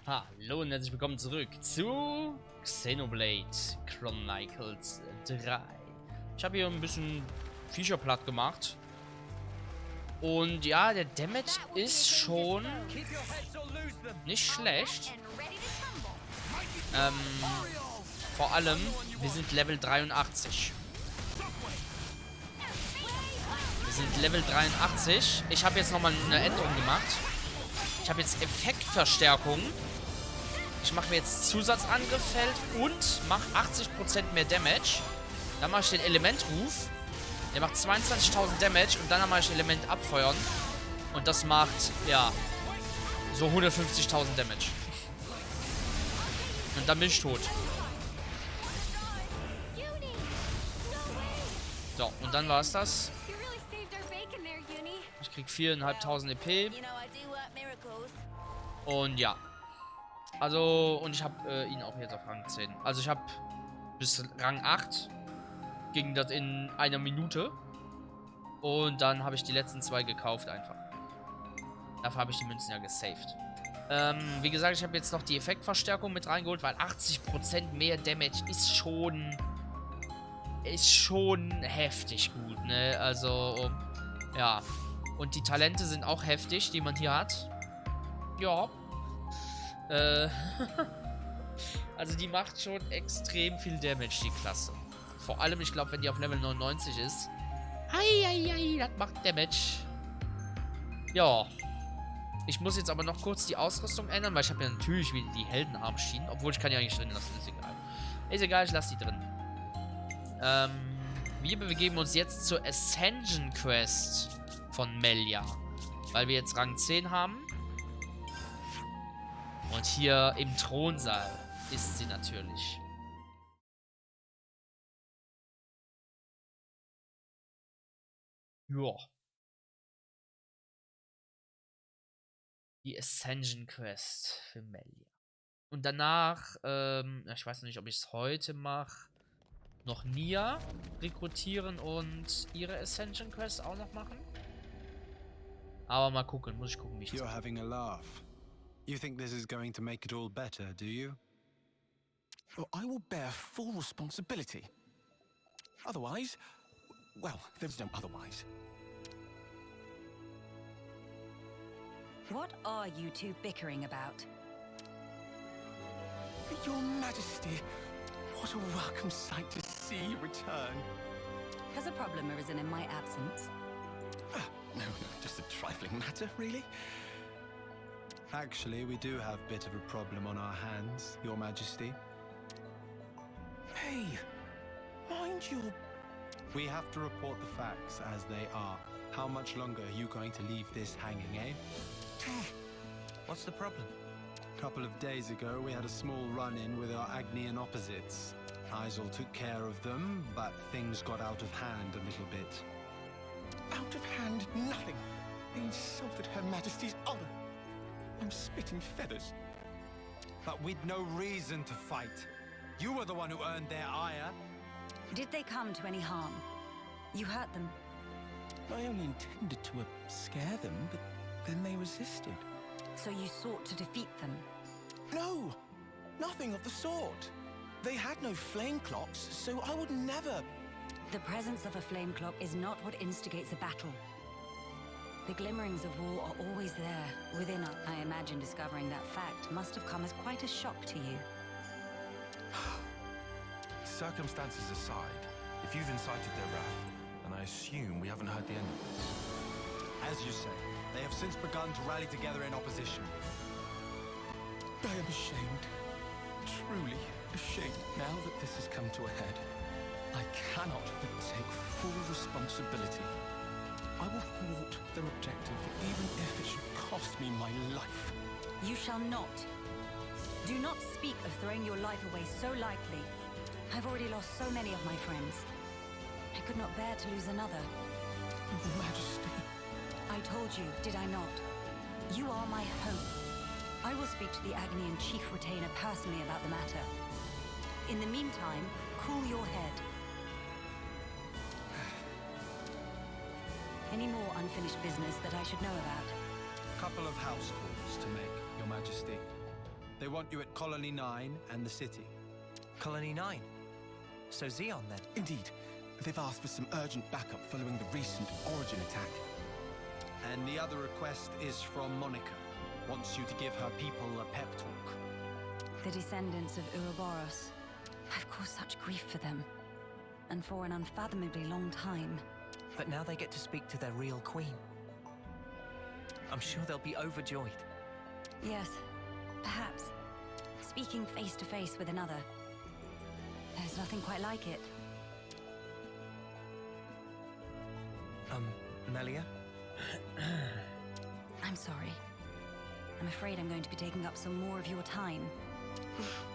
Hallo und herzlich willkommen zurück zu Xenoblade Chronicles 3. Ich habe hier ein bisschen Viecher platt gemacht. Und ja, der Damage ist schon nicht schlecht. Vor allem, wir sind Level 83. Wir sind Level 83. Ich habe jetzt nochmal eine Änderung gemacht. Ich habe jetzt Effektverstärkung. Ich mache mir jetzt Zusatzangriffsfeld und mache 80% mehr Damage. Dann mache ich den Elementruf. Der macht 22.000 Damage und dann mache ich Element abfeuern. Und das macht, ja, so 150.000 Damage. Und dann bin ich tot. So, und dann war es das. Ich krieg 4.500 EP. Und ja. Also, und ich habe ihn auch jetzt auf Rang 10. Also ich habe bis Rang 8 ging das in einer Minute. Und dann habe ich die letzten 2 gekauft einfach. Dafür habe ich die Münzen ja gesaved. Wie gesagt, ich habe jetzt noch die Effektverstärkung mit reingeholt, weil 80% mehr Damage ist schon heftig gut, ne? Also, ja. Und die Talente sind auch heftig, die man hier hat. Ja. Also die macht schon extrem viel Damage, die Klasse. Vor allem, ich glaube, wenn die auf Level 99 ist. Heieiei, das macht Damage. Ja. Ich muss jetzt aber noch kurz die Ausrüstung ändern, weil ich habe ja natürlich wieder die Heldenarmschienen. Obwohl, ich kann die eigentlich drin lassen, ist egal. Ist egal, ich lasse die drin. Wir begeben uns jetzt zur Ascension Quest von Melia. Weil wir jetzt Rang 10 haben. Und hier im Thronsaal ist sie natürlich. Ja. Die Ascension Quest für Melia. Und danach, ich weiß noch nicht, ob ich es heute mache, noch Nia rekrutieren und ihre Ascension Quest auch noch machen. Aber mal gucken, muss ich gucken, wie ich das You're having a laugh. You think this is going to make it all better, do you? Well, I will bear full responsibility. Otherwise, well, there's no otherwise. What are you two bickering about? Your Majesty, what a welcome sight to see you return. Has a problem arisen in my absence? No, just a trifling matter, really. Actually, we do have a bit of a problem on our hands, Your Majesty. Hey, mind your... We have to report the facts as they are. How much longer are you going to leave this hanging, eh? What's the problem? A couple of days ago, we had a small run-in with our AGNIAN opposites. Isel took care of them, but things got out of hand a little bit. Out of hand, nothing. They insulted Her Majesty's honor. I'm spitting feathers. But we'd no reason to fight. You were the one who earned their ire. Did they come to any harm? You hurt them? I only intended to scare them, but then they resisted. So you sought to defeat them? No! Nothing of the sort. They had no flame clocks, so I would never... The presence of a flame clock is not what instigates a battle. The glimmerings of war are always there, within us. I imagine discovering that fact must have come as quite a shock to you. Circumstances aside, if you've incited their wrath, then I assume we haven't heard the end of this. As you say, they have since begun to rally together in opposition. I am ashamed. Truly ashamed now that this has come to a head. I cannot but take full responsibility. I will thwart their objective, even if it should cost me my life. You shall not. Do not speak of throwing your life away so lightly. I've already lost so many of my friends. I could not bear to lose another. Majesty. I told you, did I not? You are my hope. I will speak to the AGNIAN chief retainer personally about the matter. In the meantime, cool your head. Any more unfinished business that I should know about? Couple of house calls to make, Your Majesty. They want you at Colony 9 and the city. Colony 9? So Xeon then? Indeed. They've asked for some urgent backup following the recent Origin attack. And the other request is from Monica. Wants you to give her people a pep talk. The descendants of Ouroboros. I've caused such grief for them. And for an unfathomably long time. But now they get to speak to their real queen. I'm sure they'll be overjoyed. Yes, perhaps. Speaking face to face with another. There's nothing quite like it. Melia? I'm sorry. I'm afraid I'm going to be taking up some more of your time.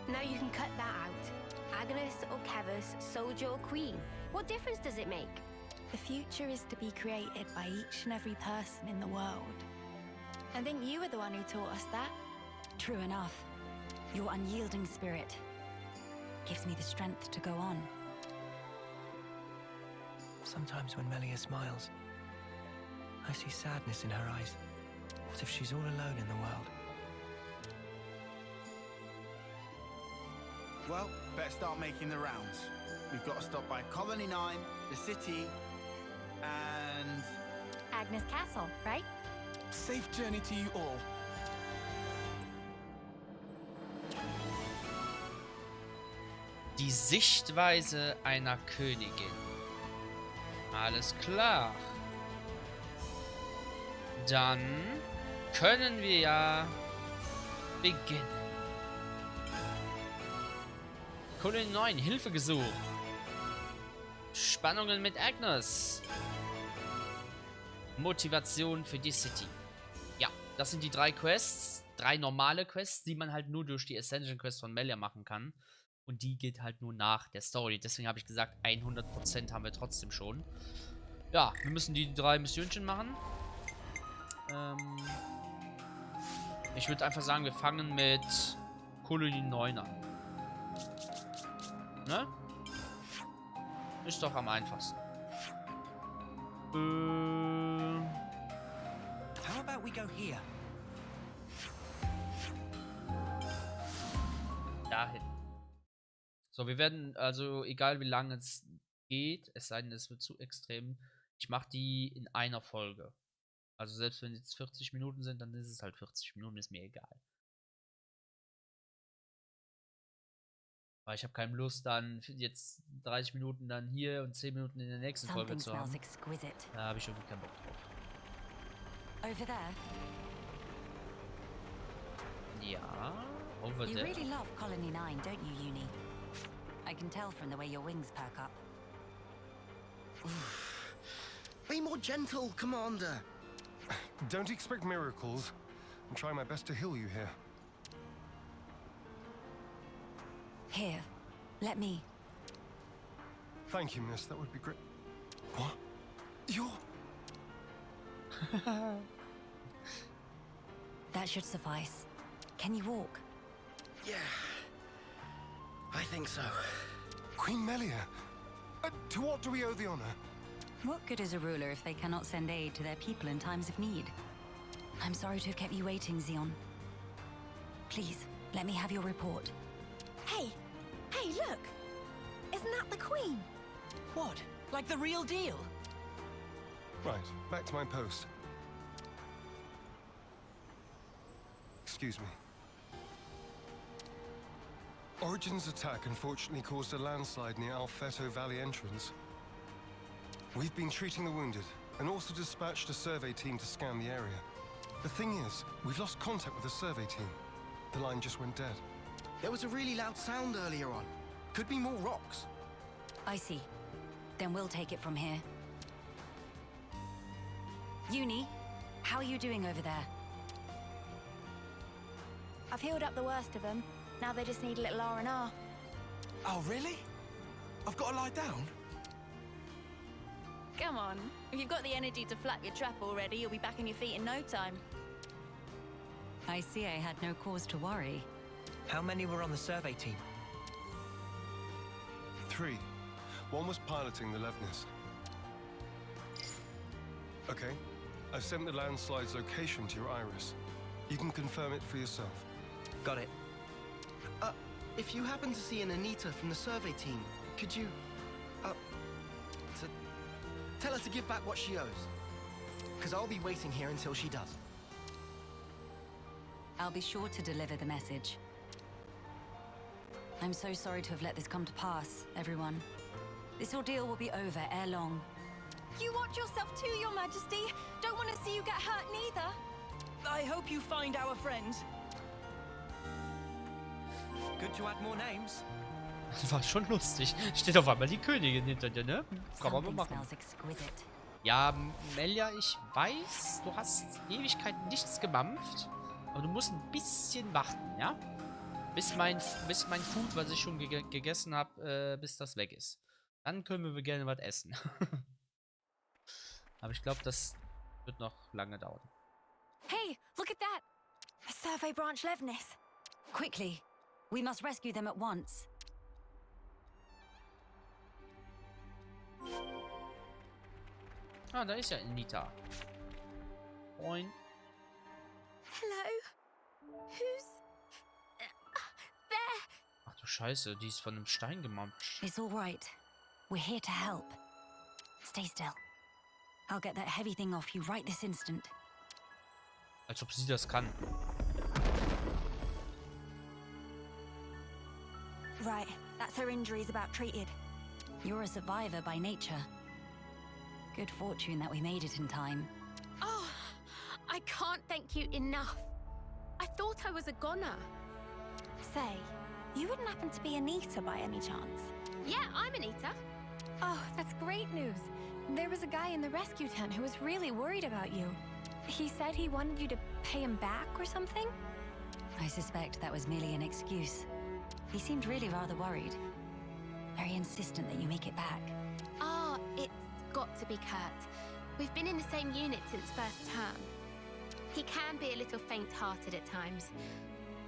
Now you can cut that out. AGNUS or KEVES, soldier or queen. What difference does it make? The future is to be created by each and every person in the world. I think you were the one who taught us that. True enough. Your unyielding spirit gives me the strength to go on. Sometimes when Melia smiles, I see sadness in her eyes, as if she's all alone in the world. Well, better start making the rounds. We've got to stop by Colony 9, the city, and... Agnes Castle, right? Safe journey to you all. Die Sichtweise einer Königin. Alles klar. Dann können wir ja beginnen. Kolonie 9, Hilfe gesucht. Spannungen mit AGNUS. Motivation für die City. Ja, das sind die 3 Quests. 3 normale Quests, die man halt nur durch die Ascension Quest von Melia machen kann. Und die geht halt nur nach der Story. Deswegen habe ich gesagt, 100% haben wir trotzdem schon. Ja, wir müssen die 3 Missionchen machen. Ich würde einfach sagen, wir fangen mit Kolonie 9 an. Ne? Ist doch am einfachsten. How about we go here? Dahin. So, wir werden, also egal wie lange es geht, es sei denn, es wird zu extrem, ich mache die in einer Folge. Also selbst wenn jetzt 40 Minuten sind, dann ist es halt 40 Minuten, ist mir egal. Weil ich habe keine Lust, dann jetzt 30 Minuten dann hier und 10 Minuten in der nächsten Folge zu haben. Da habe ich irgendwie keinen Bock drauf. Over there. Ja, over You there. really love Colony 9, don't you, Uni? I can tell from the way your wings perk up. Be more gentle, Commander. Don't expect miracles. I'm trying my best to heal you here. Here, let me. Thank you, miss. That would be great. What? You're... That should suffice. Can you walk? Yeah, I think so. Queen Melia. To what do we owe the honor? What good is a ruler if they cannot send aid to their people in times of need? I'm sorry to have kept you waiting, Xeon. Please, let me have your report. Hey, look! Isn't that the Queen? What? Like the real deal? Right, back to my post. Excuse me. Origin's attack unfortunately caused a landslide near Alfeto Valley entrance. We've been treating the wounded, and also dispatched a survey team to scan the area. The thing is, we've lost contact with the survey team. The line just went dead. There was a really loud sound earlier on. Could be more rocks. I see. Then we'll take it from here. Uni, how are you doing over there? I've healed up the worst of them. Now they just need a little R&R. Oh, really? I've got to lie down? Come on. If you've got the energy to flap your trap already, you'll be back on your feet in no time. I see I had no cause to worry. How many were on the survey team? 3. One was piloting the Levnis. Okay, I've sent the landslide's location to your iris. You can confirm it for yourself. Got it. If you happen to see an Anita from the survey team, could you, tell her to give back what she owes? Because I'll be waiting here until she does. I'll be sure to deliver the message. I'm so sorry to have let this come to pass, everyone. This ordeal will be over ere long. You watch yourself too, Your Majesty. Don't want to see you get hurt neither. I hope you find our friends. Good to add more names. War schon lustig. Steht auf einmal die Königin hinter dir, ne? Kann man mal Something machen. smells exquisite. Ja, Melia, ich weiß, du hast Ewigkeiten nichts gemampft. Aber du musst ein bisschen warten, ja? Bis mein Food, was ich schon gegessen habe, bis das weg ist. Dann können wir gerne was essen. Aber ich glaube, das wird noch lange dauern. Hey, look at that! A survey branch Levnis. Quickly! We must rescue them at once. Ah, da ist ja Anita. Moin. Hello? Who's... there? Ach du Scheiße, die ist von einem Stein gemampft. It's all right. We're here to help. Stay still. I'll get that heavy thing off you right this instant. Als ob sie das kann. Right, that's her injuries about treated. You're a survivor by nature. Good fortune that we made it in time. Oh, I can't thank you enough. I thought I was a goner. Say, you wouldn't happen to be Anita by any chance? Yeah, I'm Anita. Oh, that's great news. There was a guy in the rescue tent who was really worried about you. He said he wanted you to pay him back or something? I suspect that was merely an excuse. He seemed really rather worried. Very insistent that you make it back. Ah, it's got to be Kurt. We've been in the same unit since first term. He can be a little faint-hearted at times.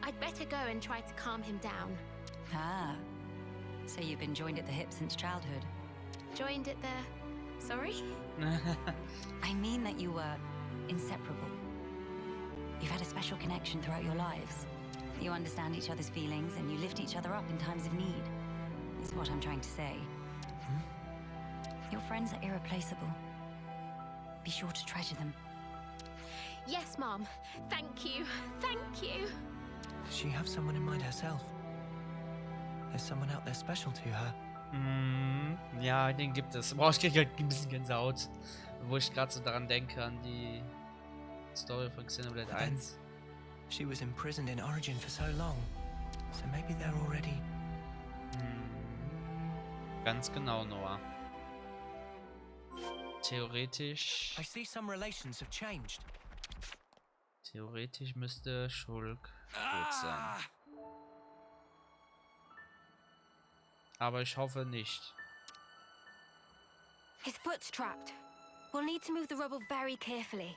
I'd better go and try to calm him down. Ah, so you've been joined at the hip since childhood? Joined at the... sorry? I mean that you were inseparable. You've had a special connection throughout your lives. You understand each other's feelings and you lift each other up in times of need, is what I'm trying to say. Your friends are irreplaceable. Be sure to treasure them. Yes, Mom. Thank you. Thank you. Does she have someone in mind herself? There's someone out there special to her. Ja, den gibt es. Boah, ich kriege halt ein bisschen Gänsehaut. Wo ich gerade so daran denke, an die Story von Xenoblade 1. She was imprisoned in Origin for so long. So maybe they're already... Ganz genau, Noah. Theoretisch... I see some relations have changed. Theoretisch müsste Schulk tot sein. Aber ich hoffe nicht. His foot's trapped. We'll need to move the rubble very carefully.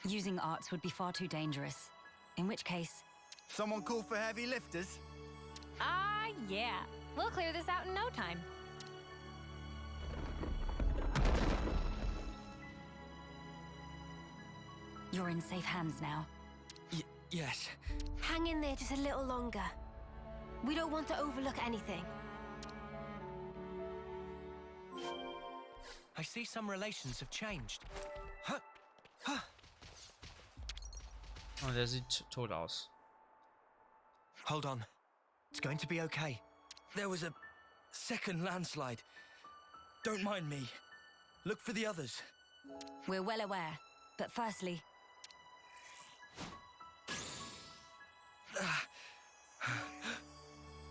Using arts would be far too dangerous. In which case... Someone call for heavy lifters? Yeah. We'll clear this out in no time. You're in safe hands now. Yes. Hang in there just a little longer. We don't want to overlook anything. I see some relations have changed. Oh, der sieht tot aus. Hold on. It's going to be okay. There was a second landslide. Don't mind me. Look for the others. We're well aware, but firstly...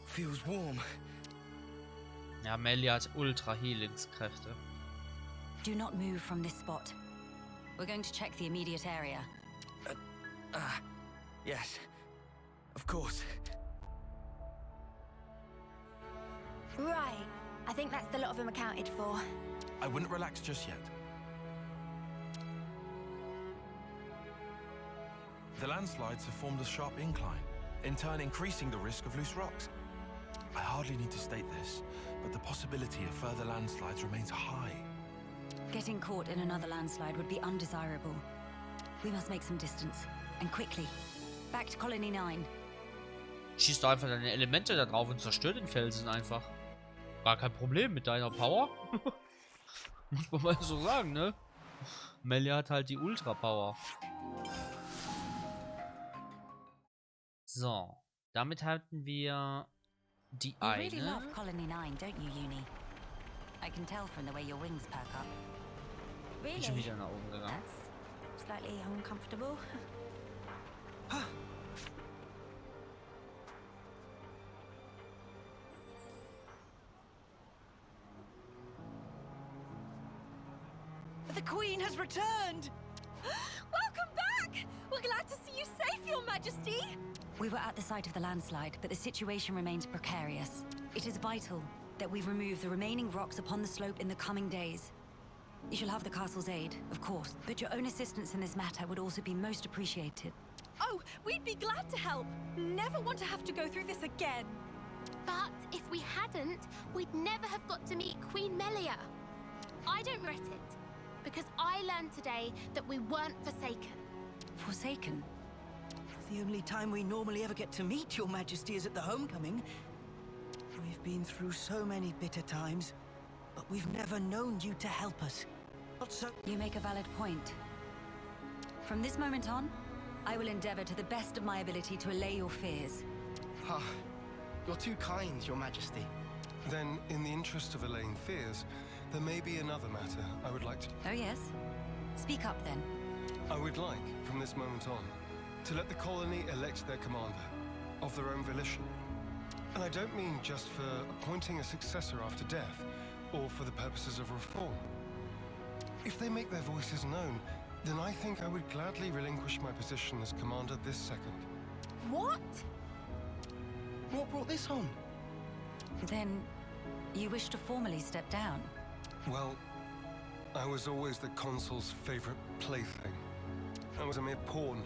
Feels warm. Ja, Melly hat Ultra-Healingskräfte. Do not move from this spot. We're going to check the immediate area. Yes. Of course. Right. I think that's the lot of them accounted for. I wouldn't relax just yet. The landslides have formed a sharp incline, in turn increasing the risk of loose rocks. I hardly need to state this, but the possibility of further landslides remains high. Getting caught in another landslide would be undesirable. We must make some distance, and quickly. Back to Colony 9. Schießt doch einfach deine Elemente da drauf und zerstört den Felsen einfach. Gar kein Problem mit deiner Power. Muss man mal so sagen, ne? Melly hat halt die Ultra-Power. So. Damit hatten wir die You really eine. love Colony 9, don't you, Uni? I can tell from the way your wings perk up. Bin schon wieder nach oben gegangen. That's slightly uncomfortable. The Queen has returned! Welcome back! We're glad to see you safe, Your Majesty! We were at the site of the landslide, but the situation remains precarious. It is vital that we remove the remaining rocks upon the slope in the coming days. You shall have the castle's aid, of course, but your own assistance in this matter would also be most appreciated. Oh, we'd be glad to help. Never want to have to go through this again. But if we hadn't, we'd never have got to meet Queen Melia. I don't regret it, because I learned today that we weren't forsaken. Forsaken? The only time we normally ever get to meet Your Majesty is at the homecoming. We've been through so many bitter times, but we've never known you to help us. Not so... You make a valid point. From this moment on, I will endeavor to the best of my ability to allay your fears. Ah, you're too kind, Your Majesty. Then, in the interest of allaying fears, there may be another matter I would like to... Oh yes? Speak up then. I would like, from this moment on, to let the colony elect their commander, of their own volition. And I don't mean just for appointing a successor after death, or for the purposes of reform. If they make their voices known, then I think I would gladly relinquish my position as commander this second. What? What brought this on? Then, you wish to formally step down? Well, I was always the consul's favorite plaything. I was a mere pawn,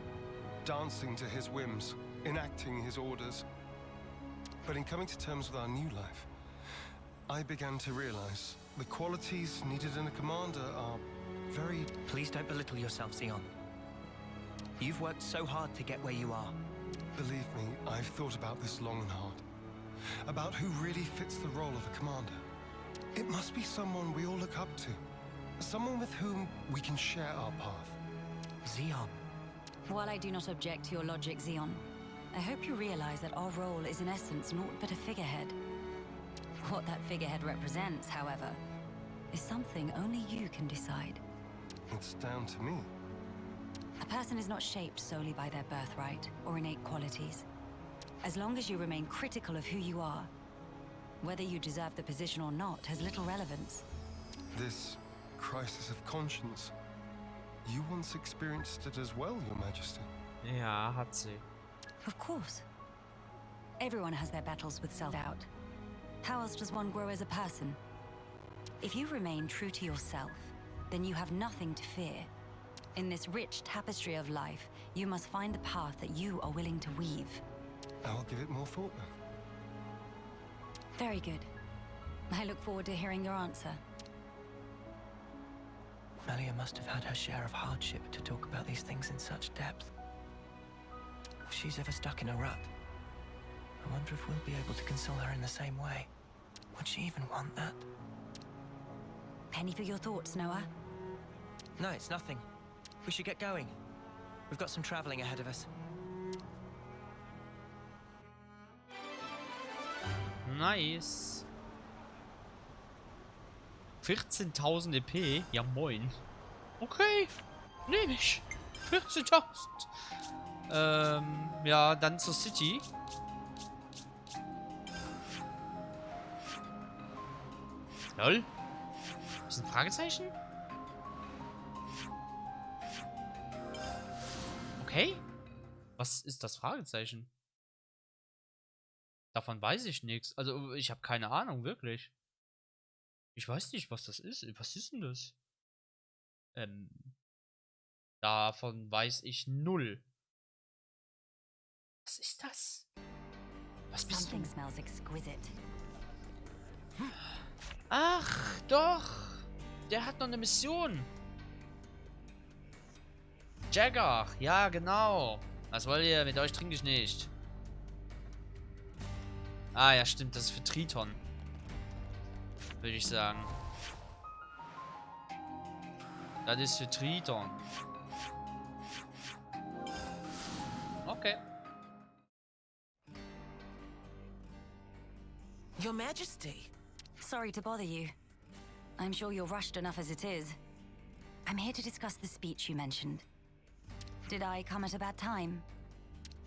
dancing to his whims, enacting his orders. But in coming to terms with our new life, I began to realize the qualities needed in a commander are very... Please don't belittle yourself, Xeon. You've worked so hard to get where you are. Believe me, I've thought about this long and hard. About who really fits the role of a commander. It must be someone we all look up to. Someone with whom we can share our path. Xeon. While I do not object to your logic, Xeon, I hope you realize that our role is in essence naught but a figurehead. What that figurehead represents, however, is something only you can decide. It's down to me. A person is not shaped solely by their birthright or innate qualities. As long as you remain critical of who you are, whether you deserve the position or not has little relevance. This crisis of conscience, you once experienced it as well, Your Majesty. Ja, hat sie. Of course. Everyone has their battles with self-doubt. How else does one grow as a person? If you remain true to yourself, then you have nothing to fear. In this rich tapestry of life, you must find the path that you are willing to weave. I'll give it more thought then. Very good. I look forward to hearing your answer. Melia must have had her share of hardship to talk about these things in such depth. If she's ever stuck in a rut, I wonder if we'll be able to console her in the same way. Would she even want that? Penny for your thoughts, Noah. No, it's nothing. We should get going. We've got some traveling ahead of us. Nice. 14.000 EP? Ja, moin. Okay. Nehme ich. 14.000. Ja, dann zur City. Lol. Das ist ein Fragezeichen? Okay. Was ist das Fragezeichen? Davon weiß ich nichts. Also, ich habe keine Ahnung, wirklich. Ich weiß nicht, was das ist. Was ist denn das? Davon weiß ich null. Was ist das? Was bist du? Something smells exquisite. Ach, doch. Der hat noch eine Mission. Jagger. Ja, genau. Was wollt ihr? Mit euch trinke ich nicht. Ah ja, stimmt, das ist für Triton. Würde ich sagen. Das ist für Triton. Okay. Your Majesty. Sorry to bother you. I'm sure you're rushed enough as it is. I'm here to discuss the speech you mentioned. Did I come at a bad time?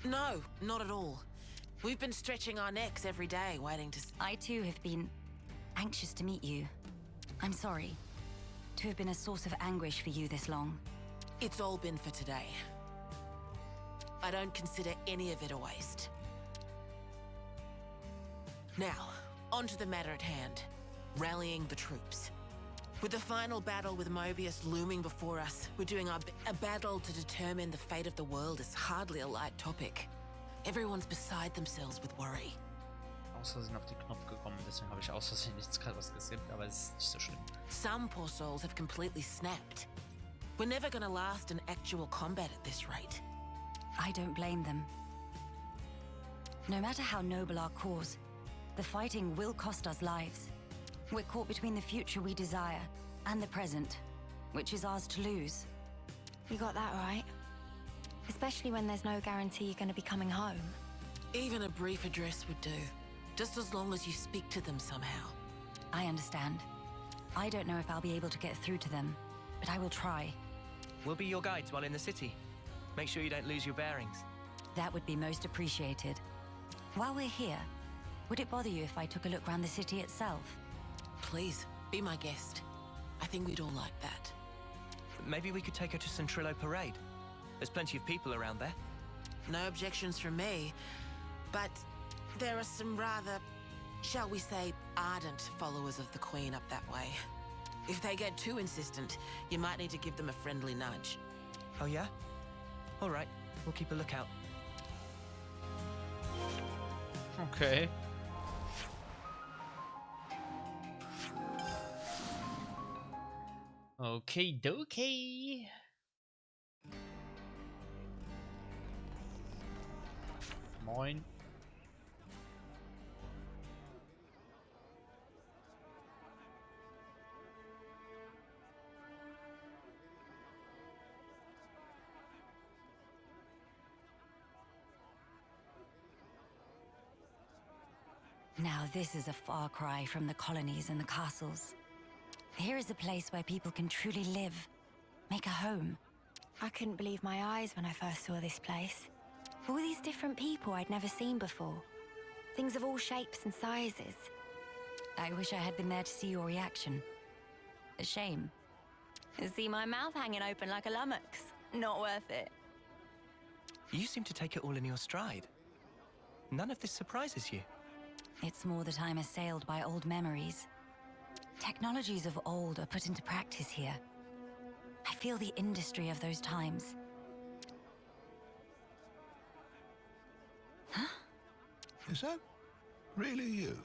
No, not at all. We've been stretching our necks every day, waiting to... I too have been anxious to meet you. I'm sorry to have been a source of anguish for you this long. It's all been for today. I don't consider any of it a waste. Now, on to the matter at hand. Rallying the troops. With the final battle with Mobius looming before us, we're doing a battle to determine the fate of the world is hardly a light topic. Everyone's beside themselves with worry. Aus Versehen auf den Knopf gekommen, deswegen habe ich aus Versehen nichts gerade was gesippt, aber es ist nicht so schlimm. Some poor souls have completely snapped. We're never gonna last in actual combat at this rate. I don't blame them. No matter how noble our cause, the fighting will cost us lives. We're caught between the future we desire and the present, which is ours to lose. You got that right. Especially when there's no guarantee you're going to be coming home. Even a brief address would do, just as long as you speak to them somehow. I understand. I don't know if I'll be able to get through to them, but I will try. We'll be your guides while in the city. Make sure you don't lose your bearings. That would be most appreciated. While we're here, would it bother you if I took a look around the city itself? Please, be my guest. I think we'd all like that. Maybe we could take her to Centrillo Parade. There's plenty of people around there. No objections from me, but there are some rather, shall we say, ardent followers of the Queen up that way. If they get too insistent, you might need to give them a friendly nudge. Oh yeah? All right, we'll keep a lookout. Okay. Okay, dokie. Moin. Now this is a far cry from the colonies and the castles. Here is a place where people can truly live, make a home. I couldn't believe my eyes when I first saw this place. All these different people I'd never seen before. Things of all shapes and sizes. I wish I had been there to see your reaction. A shame. See my mouth hanging open like a lummox. Not worth it. You seem to take it all in your stride. None of this surprises you. It's more that I'm assailed by old memories. Technologies of old are put into practice here. I feel the industry of those times. Huh? Is that really you?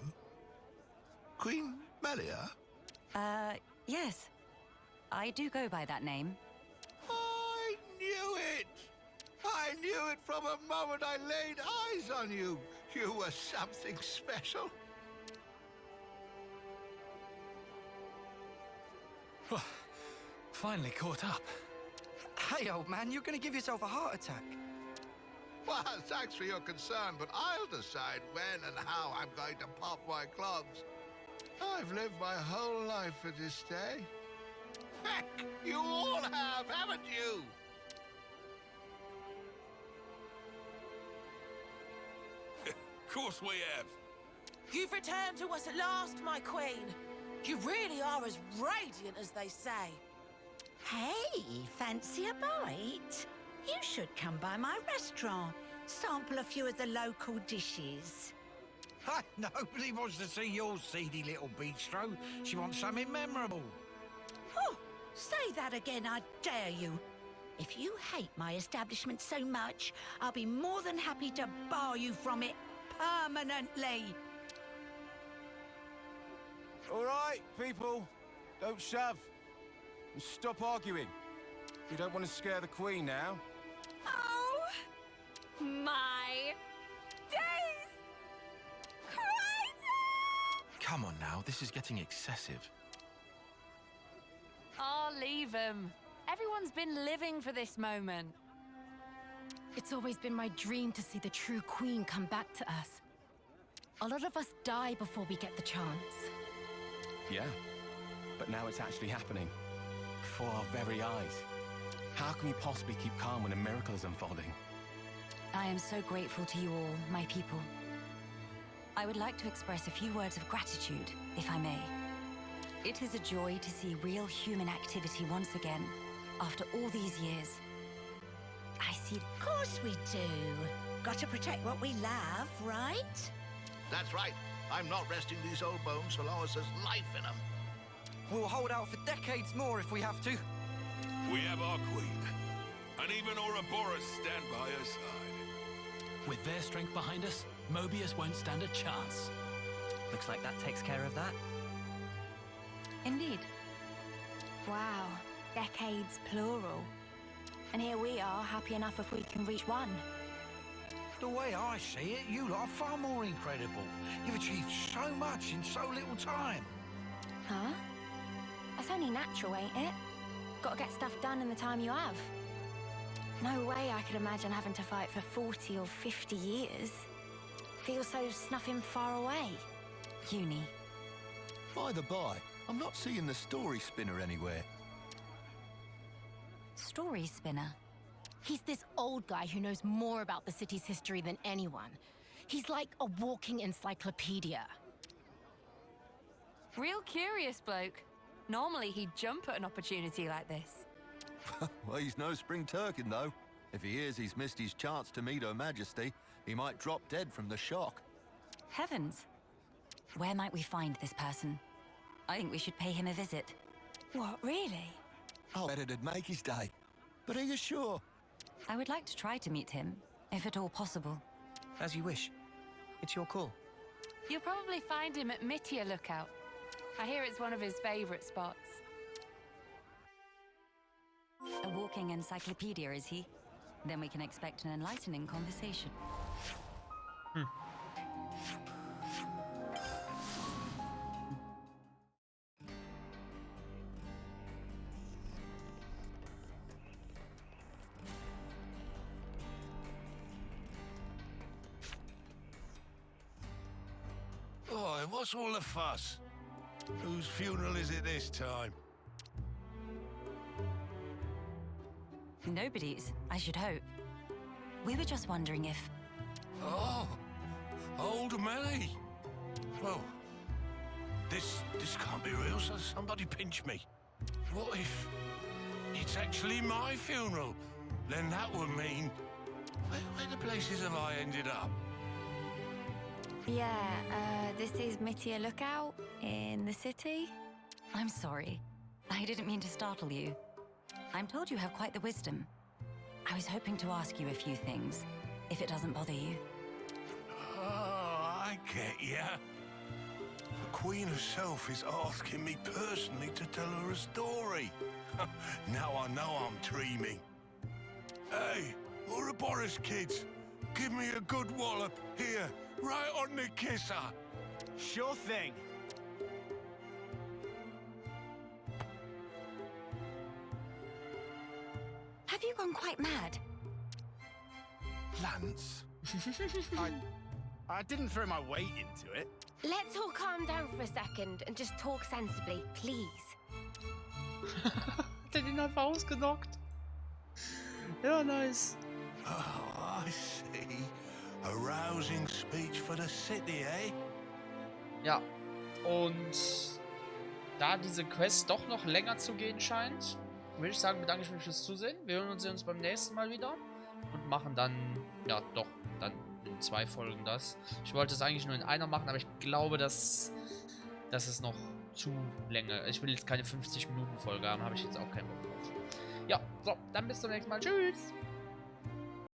Queen Melia? Yes. I do go by that name. I knew it! I knew it from the moment I laid eyes on you. You were something special. Finally caught up. Hey, old man, you're gonna give yourself a heart attack. Well, thanks for your concern, but I'll decide when and how I'm going to pop my clogs. I've lived my whole life for this day. Heck, you all have, haven't you? Of course we have. You've returned to us at last, my queen. You really are as radiant as they say. Hey, fancy a bite? You should come by my restaurant. Sample a few of the local dishes. Nobody wants to see your seedy little bistro. She wants something memorable. Oh, say that again, I dare you. If you hate my establishment so much, I'll be more than happy to bar you from it permanently. All right, people. Don't shove. And stop arguing. We don't want to scare the Queen now. Oh, my days! Come on now, this is getting excessive. Oh, leave him. Everyone's been living for this moment. It's always been my dream to see the true queen come back to us. A lot of us die before we get the chance. Yeah, but now it's actually happening. Before our very eyes. How can we possibly keep calm when a miracle is unfolding? I am so grateful to you all, my people. I would like to express a few words of gratitude, if I may. It is a joy to see real human activity once again, after all these years. I see... Of course we do. Got to protect what we love, right? That's right. I'm not resting these old bones so long as there's life in them. We'll hold out for decades more if we have to. We have our queen, and even Ouroboros stand by her side. With their strength behind us, Mobius won't stand a chance. Looks like that takes care of that. Indeed. Wow, decades plural. And here we are, happy enough if we can reach one. The way I see it, you lot are far more incredible. You've achieved so much in so little time. Huh? That's only natural, ain't it? Gotta get stuff done in the time you have. No way I could imagine having to fight for 40 or 50 years. Feels so snuffing far away. Uni. By the by, I'm not seeing the story spinner anywhere. Story spinner? He's this old guy who knows more about the city's history than anyone. He's like a walking encyclopedia. Real curious bloke. Normally he'd jump at an opportunity like this. Well, he's no spring turkin, though. If he hears he's missed his chance to meet Her Majesty, he might drop dead from the shock. Heavens. Where might we find this person? I think we should pay him a visit. What, really? I bet it'd make his day. But are you sure? I would like to try to meet him, if at all possible. As you wish. It's your call. You'll probably find him at Mitia Lookout. I hear it's one of his favorite spots. A walking encyclopedia, is he? Then we can expect an enlightening conversation. Oh, what's all the fuss? Whose funeral is it this time? Nobody's, I should hope. We were just wondering if... Oh, old Manny. Well, this can't be real, so somebody pinch me. What if it's actually my funeral? Then that would mean... Where the places have I ended up? Yeah, this is Mitia Lookout in the city. I'm sorry. I didn't mean to startle you. I'm told you have quite the wisdom. I was hoping to ask you a few things, if it doesn't bother you. Oh, I get ya. The Queen herself is asking me personally to tell her a story. Now I know I'm dreaming. Hey, Ouroboros kids, give me a good wallop here, right on the kisser. Sure thing. Have you gone quite mad? Lance? I didn't throw my weight into it. Let's all calm down for a second and just talk sensibly, please. Hat er den einfach ausgenockt? Ja, nice. Oh, I see. A rousing speech for the city, eh? Ja, und da diese Quest doch noch länger zu gehen scheint, würde ich sagen, bedanke ich mich fürs Zusehen. Wir hören uns beim nächsten Mal wieder und machen dann, ja doch, dann in 2 Folgen das. Ich wollte es eigentlich nur in einer machen, aber ich glaube, das ist noch zu Länge. Ich will jetzt keine 50-Minuten-Folge haben, habe ich jetzt auch keinen Bock drauf. Ja, so, dann bis zum nächsten Mal. Tschüss!